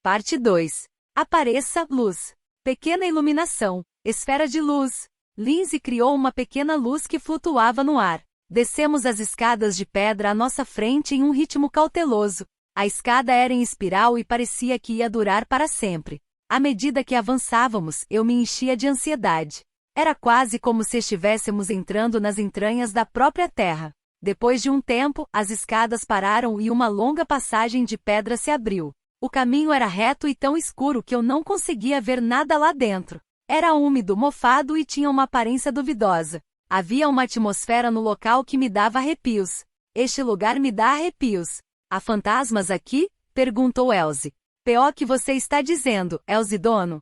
Parte 2. Apareça, luz. Pequena iluminação. Esfera de luz. Lindsay criou uma pequena luz que flutuava no ar. Descemos as escadas de pedra à nossa frente em um ritmo cauteloso. A escada era em espiral e parecia que ia durar para sempre. À medida que avançávamos, eu me enchia de ansiedade. Era quase como se estivéssemos entrando nas entranhas da própria terra. Depois de um tempo, as escadas pararam e uma longa passagem de pedra se abriu. O caminho era reto e tão escuro que eu não conseguia ver nada lá dentro. Era úmido, mofado e tinha uma aparência duvidosa. Havia uma atmosfera no local que me dava arrepios. Este lugar me dá arrepios. Há fantasmas aqui? Perguntou Elsie. P.O. que você está dizendo, Elsie dono?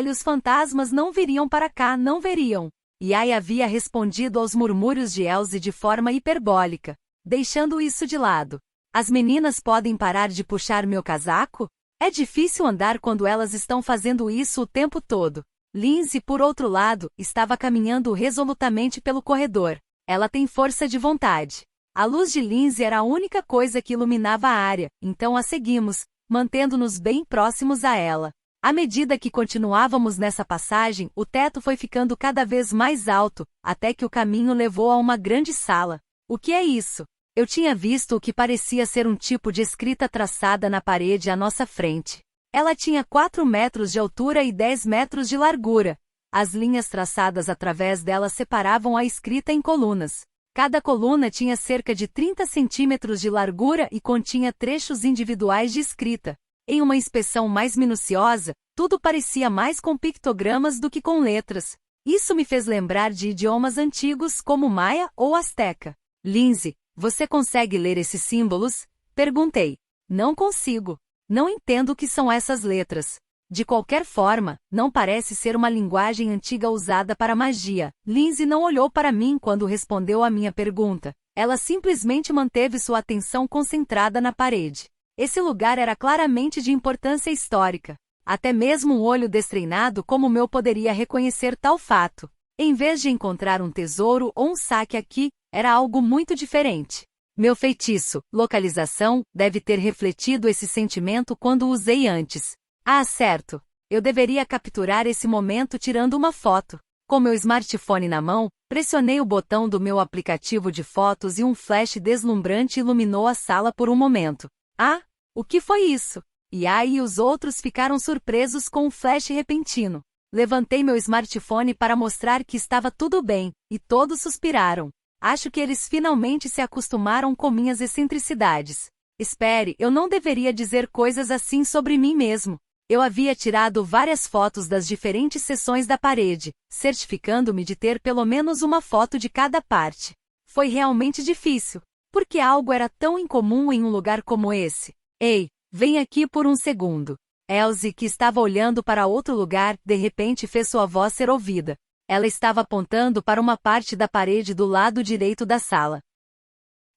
Os fantasmas não viriam para cá, não veriam. Yai havia respondido aos murmúrios de Elsie de forma hiperbólica, deixando isso de lado. As meninas podem parar de puxar meu casaco? É difícil andar quando elas estão fazendo isso o tempo todo. Lindsay, por outro lado, estava caminhando resolutamente pelo corredor. Ela tem força de vontade. A luz de Lindsay era a única coisa que iluminava a área, então a seguimos, mantendo-nos bem próximos a ela. À medida que continuávamos nessa passagem, o teto foi ficando cada vez mais alto, até que o caminho levou a uma grande sala. O que é isso? Eu tinha visto o que parecia ser um tipo de escrita traçada na parede à nossa frente. Ela tinha 4 metros de altura e 10 metros de largura. As linhas traçadas através dela separavam a escrita em colunas. Cada coluna tinha cerca de 30 centímetros de largura e continha trechos individuais de escrita. Em uma inspeção mais minuciosa, tudo parecia mais com pictogramas do que com letras. Isso me fez lembrar de idiomas antigos como maia ou asteca. Lindsay, você consegue ler esses símbolos? Perguntei. Não consigo. Não entendo o que são essas letras. De qualquer forma, não parece ser uma linguagem antiga usada para magia. Lindsay não olhou para mim quando respondeu à minha pergunta. Ela simplesmente manteve sua atenção concentrada na parede. Esse lugar era claramente de importância histórica. Até mesmo um olho destreinado como o meu poderia reconhecer tal fato. Em vez de encontrar um tesouro ou um saque aqui, era algo muito diferente. Meu feitiço, localização, deve ter refletido esse sentimento quando o usei antes. Ah, certo. Eu deveria capturar esse momento tirando uma foto. Com meu smartphone na mão, pressionei o botão do meu aplicativo de fotos e um flash deslumbrante iluminou a sala por um momento. Ah, o que foi isso? Yai e os outros ficaram surpresos com um flash repentino. Levantei meu smartphone para mostrar que estava tudo bem, e todos suspiraram. Acho que eles finalmente se acostumaram com minhas excentricidades. Espere, eu não deveria dizer coisas assim sobre mim mesmo. Eu havia tirado várias fotos das diferentes seções da parede, certificando-me de ter pelo menos uma foto de cada parte. Foi realmente difícil. Porque algo era tão incomum em um lugar como esse? Ei, vem aqui por um segundo. Elsie, que estava olhando para outro lugar, de repente fez sua voz ser ouvida. Ela estava apontando para uma parte da parede do lado direito da sala.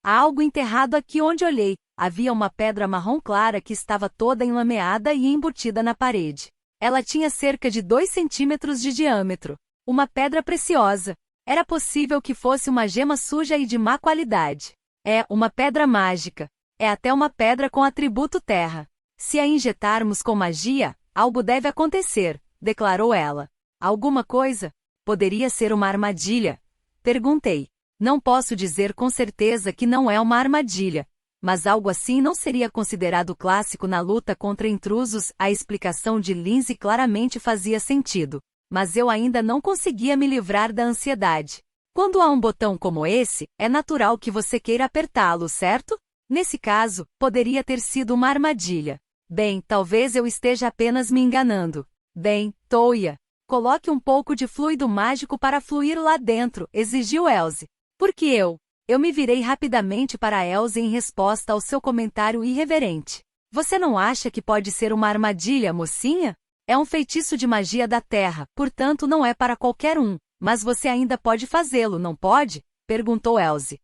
Há algo enterrado aqui onde olhei. Havia uma pedra marrom clara que estava toda enlameada e embutida na parede. Ela tinha cerca de 2 centímetros de diâmetro. Uma pedra preciosa. Era possível que fosse uma gema suja e de má qualidade. É uma pedra mágica. É até uma pedra com atributo terra. Se a injetarmos com magia, algo deve acontecer, declarou ela. Alguma coisa? Poderia ser uma armadilha? Perguntei. Não posso dizer com certeza que não é uma armadilha. Mas algo assim não seria considerado clássico na luta contra intrusos. A explicação de Lindsay claramente fazia sentido. Mas eu ainda não conseguia me livrar da ansiedade. Quando há um botão como esse, é natural que você queira apertá-lo, certo? Nesse caso, poderia ter sido uma armadilha. Bem, talvez eu esteja apenas me enganando. Bem, Toya, coloque um pouco de fluido mágico para fluir lá dentro, exigiu Elsie. Por que eu? Eu me virei rapidamente para Elsie em resposta ao seu comentário irreverente. Você não acha que pode ser uma armadilha, mocinha? É um feitiço de magia da terra, portanto não é para qualquer um. Mas você ainda pode fazê-lo, não pode? Perguntou Elsie.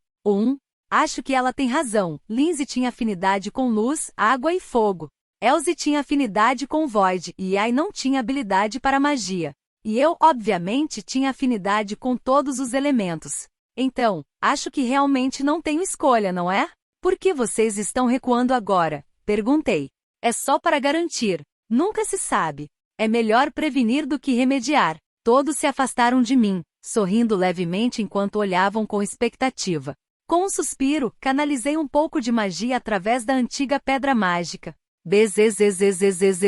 Acho que ela tem razão. Lindsay tinha afinidade com luz, água e fogo. Elsie tinha afinidade com Void, e Yai não tinha habilidade para magia. E eu, obviamente, tinha afinidade com todos os elementos. Então, acho que realmente não tenho escolha, não é? Por que vocês estão recuando agora? Perguntei. É só para garantir. Nunca se sabe. É melhor prevenir do que remediar. Todos se afastaram de mim, sorrindo levemente enquanto olhavam com expectativa. Com um suspiro, canalizei um pouco de magia através da antiga pedra mágica. Bzzzzzzzzzzzzz.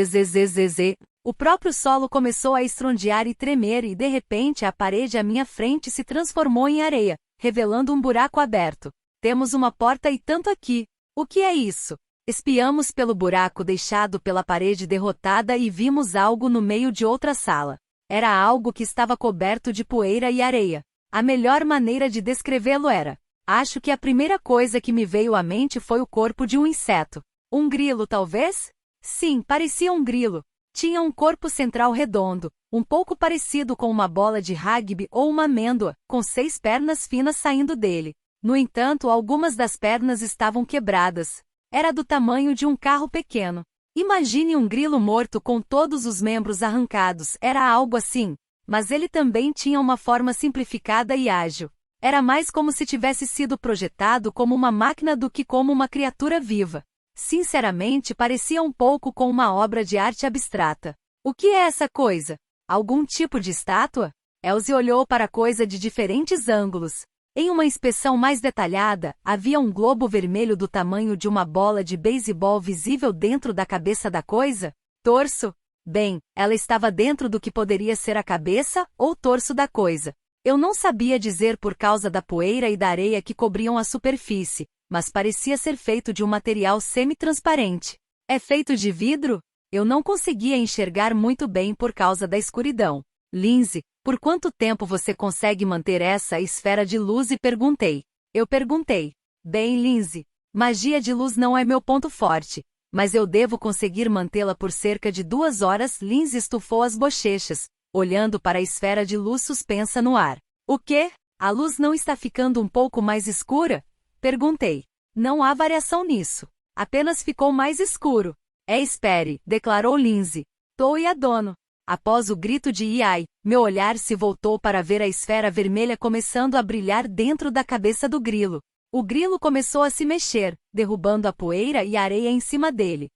O próprio solo começou a estrondear e tremer e de repente a parede à minha frente se transformou em areia, revelando um buraco aberto. Temos uma porta e tanto aqui. O que é isso? Espiamos pelo buraco deixado pela parede derrotada e vimos algo no meio de outra sala. Era algo que estava coberto de poeira e areia. A melhor maneira de descrevê-lo era: acho que a primeira coisa que me veio à mente foi o corpo de um inseto. Um grilo, talvez? Sim, parecia um grilo. Tinha um corpo central redondo, um pouco parecido com uma bola de rugby ou uma amêndoa, com 6 pernas finas saindo dele. No entanto, algumas das pernas estavam quebradas. Era do tamanho de um carro pequeno. Imagine um grilo morto com todos os membros arrancados, era algo assim. Mas ele também tinha uma forma simplificada e ágil. Era mais como se tivesse sido projetado como uma máquina do que como uma criatura viva. Sinceramente, parecia um pouco com uma obra de arte abstrata. O que é essa coisa? Algum tipo de estátua? Elsie olhou para a coisa de diferentes ângulos. Em uma inspeção mais detalhada, havia um globo vermelho do tamanho de uma bola de beisebol visível dentro da cabeça da coisa? Torso? Bem, ela estava dentro do que poderia ser a cabeça ou torso da coisa. Eu não sabia dizer por causa da poeira e da areia que cobriam a superfície, mas parecia ser feito de um material semi-transparente. É feito de vidro? Eu não conseguia enxergar muito bem por causa da escuridão. Lindsay, por quanto tempo você consegue manter essa esfera de luz? Perguntei. Eu perguntei. Bem, Lindsay, magia de luz não é meu ponto forte, mas eu devo conseguir mantê-la por cerca de 2 horas. Lindsay estufou as bochechas, olhando para a esfera de luz suspensa no ar. O quê? A luz não está ficando um pouco mais escura? Perguntei. Não há variação nisso. Apenas ficou mais escuro. Espere, declarou Lindsay. Tô e a dono. Após o grito de Iai, meu olhar se voltou para ver a esfera vermelha começando a brilhar dentro da cabeça do grilo. O grilo começou a se mexer, derrubando a poeira e a areia em cima dele.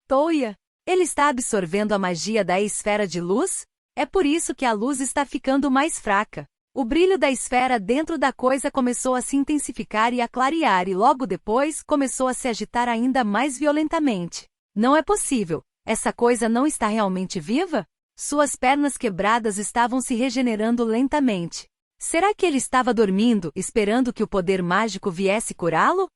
Toia! Ele está absorvendo a magia da esfera de luz? É por isso que a luz está ficando mais fraca. O brilho da esfera dentro da coisa começou a se intensificar e a clarear e logo depois começou a se agitar ainda mais violentamente. Não é possível. Essa coisa não está realmente viva? Suas pernas quebradas estavam se regenerando lentamente. Será que ele estava dormindo, esperando que o poder mágico viesse curá-lo?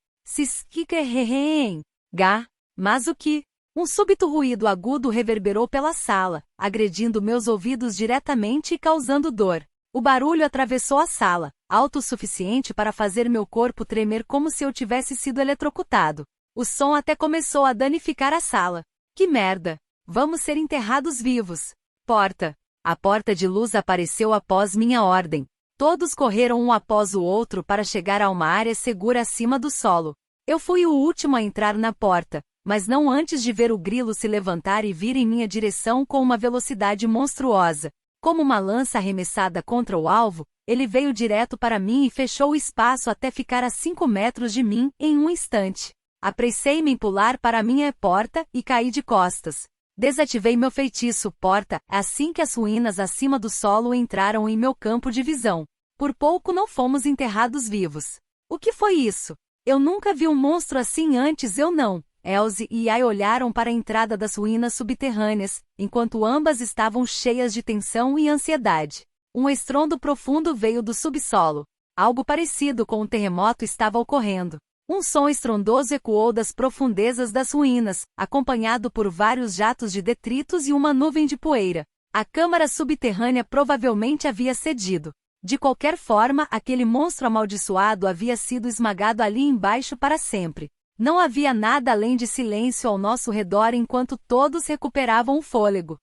Mas o que? Um súbito ruído agudo reverberou pela sala, agredindo meus ouvidos diretamente e causando dor. O barulho atravessou a sala, alto o suficiente para fazer meu corpo tremer como se eu tivesse sido eletrocutado. O som até começou a danificar a sala. Que merda! Vamos ser enterrados vivos. Porta. A porta de luz apareceu após minha ordem. Todos correram um após o outro para chegar a uma área segura acima do solo. Eu fui o último a entrar na porta, mas não antes de ver o grilo se levantar e vir em minha direção com uma velocidade monstruosa. Como uma lança arremessada contra o alvo, ele veio direto para mim e fechou o espaço até ficar a 5 metros de mim em um instante. Apressei-me em pular para a minha porta e caí de costas. Desativei meu feitiço porta assim que as ruínas acima do solo entraram em meu campo de visão. Por pouco não fomos enterrados vivos. O que foi isso? Eu nunca vi um monstro assim antes, eu não. Elsie e Iai olharam para a entrada das ruínas subterrâneas, enquanto ambas estavam cheias de tensão e ansiedade. Um estrondo profundo veio do subsolo. Algo parecido com um terremoto estava ocorrendo. Um som estrondoso ecoou das profundezas das ruínas, acompanhado por vários jatos de detritos e uma nuvem de poeira. A câmara subterrânea provavelmente havia cedido. De qualquer forma, aquele monstro amaldiçoado havia sido esmagado ali embaixo para sempre. Não havia nada além de silêncio ao nosso redor enquanto todos recuperavam o fôlego.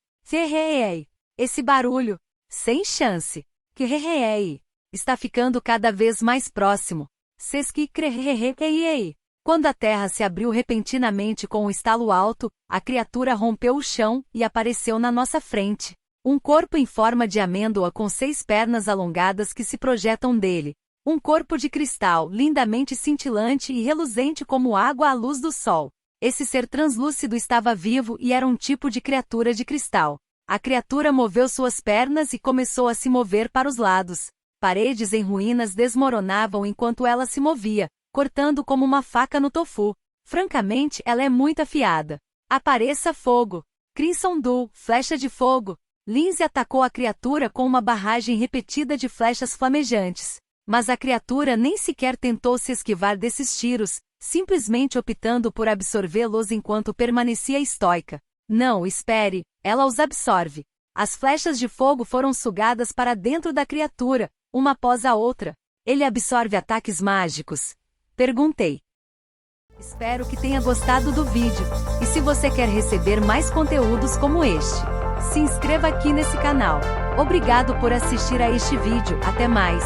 Esse barulho. Sem chance. Está ficando cada vez mais próximo. Quando a terra se abriu repentinamente com um estalo alto, a criatura rompeu o chão e apareceu na nossa frente. Um corpo em forma de amêndoa com 6 pernas alongadas que se projetam dele. Um corpo de cristal, lindamente cintilante e reluzente como água à luz do sol. Esse ser translúcido estava vivo e era um tipo de criatura de cristal. A criatura moveu suas pernas e começou a se mover para os lados. Paredes em ruínas desmoronavam enquanto ela se movia, cortando como uma faca no tofu. Francamente, ela é muito afiada. Apareça fogo! Crimson Duel, flecha de fogo. Lindsay atacou a criatura com uma barragem repetida de flechas flamejantes. Mas a criatura nem sequer tentou se esquivar desses tiros, simplesmente optando por absorvê-los enquanto permanecia estoica. Não, espere, ela os absorve. As flechas de fogo foram sugadas para dentro da criatura, uma após a outra. Ele absorve ataques mágicos? Perguntei. Espero que tenha gostado do vídeo, e se você quer receber mais conteúdos como este, se inscreva aqui nesse canal. Obrigado por assistir a este vídeo, até mais!